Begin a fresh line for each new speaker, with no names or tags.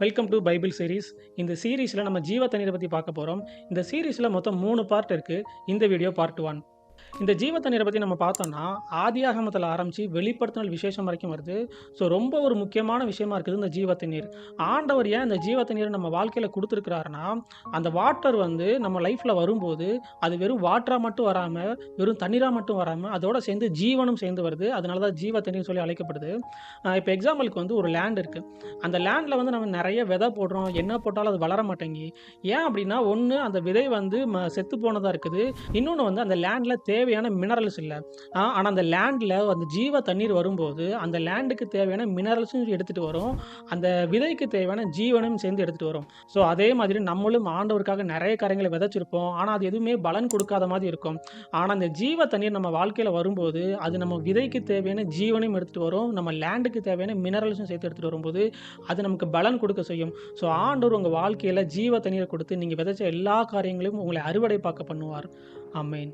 Welcome to Bible series. இந்த சீரீஸில் நம்ம ஜீவ தண்ணீரை பற்றி பார்க்க போகிறோம். இந்த சீரீஸில் மொத்தம் 3 பார்ட் இருக்குது. இந்த வீடியோ பார்ட் 1. இந்த ஜீவ தண்ணீரை பற்றி நம்ம பார்த்தோம்னா ஆதியாகமத்தில் ஆரம்பித்து வெளிப்படுத்தினல் விசேஷம் வரைக்கும் வருது. ஸோ ரொம்ப ஒரு முக்கியமான விஷயமா இருக்குது இந்த ஜீவ தண்ணீர். ஆண்டவர் ஏன் இந்த ஜீவ தண்ணீரை நம்ம வாழ்க்கையில் கொடுத்துருக்கிறாருன்னா, அந்த வாட்டர் நம்ம லைஃப்பில் வரும்போது அது வெறும் வாட்டராக மட்டும் வராமல், வெறும் தண்ணீராக மட்டும் வராமல், அதோட சேர்ந்து ஜீவனும் சேர்ந்து வருது. அதனால தான் ஜீவ தண்ணீர் சொல்லி அழைக்கப்படுது. இப்போ எக்ஸாம்பிளுக்கு ஒரு லேண்ட் இருக்குது. அந்த லேண்டில் நம்ம நிறைய விதை போடுறோம், என்ன போட்டாலும் அது வளர மாட்டேங்கி. ஏன் அப்படின்னா, ஒன்று அந்த விதை செத்து போனதாக இருக்குது. இன்னொன்று அந்த லேண்டில் தேவையான மினரல்ஸ் இல்லை. ஆனால் அந்த லேண்டில் அந்த ஜீவ தண்ணீர் வரும்போது அந்த லேண்டுக்கு தேவையான மினரல்ஸும் எடுத்துகிட்டு வரும், அந்த விதைக்கு தேவையான ஜீவனும் சேர்ந்து எடுத்துகிட்டு வரும். ஸோ அதே மாதிரி நம்மளும் ஆண்டவருக்காக நிறைய காரியங்களை விதைச்சிருப்போம், ஆனால் அது எதுவுமே பலன் கொடுக்காத மாதிரி இருக்கும். ஆனால் அந்த ஜீவ தண்ணீர் நம்ம வாழ்க்கையில் வரும்போது அது நம்ம விதைக்கு தேவையான ஜீவனையும் எடுத்துகிட்டு வரும், நம்ம லேண்டுக்கு தேவையான மினரல்ஸும் சேர்த்து எடுத்துகிட்டு வரும்போது அது நமக்கு பலன் கொடுக்க செய்யும். ஸோ ஆண்டவர் உங்கள் வாழ்க்கையில் ஜீவ தண்ணீரை கொடுத்து நீங்கள் விதைச்ச எல்லா காரியங்களையும் உங்களை அறுவடை பார்க்க பண்ணுவார். ஆமென்.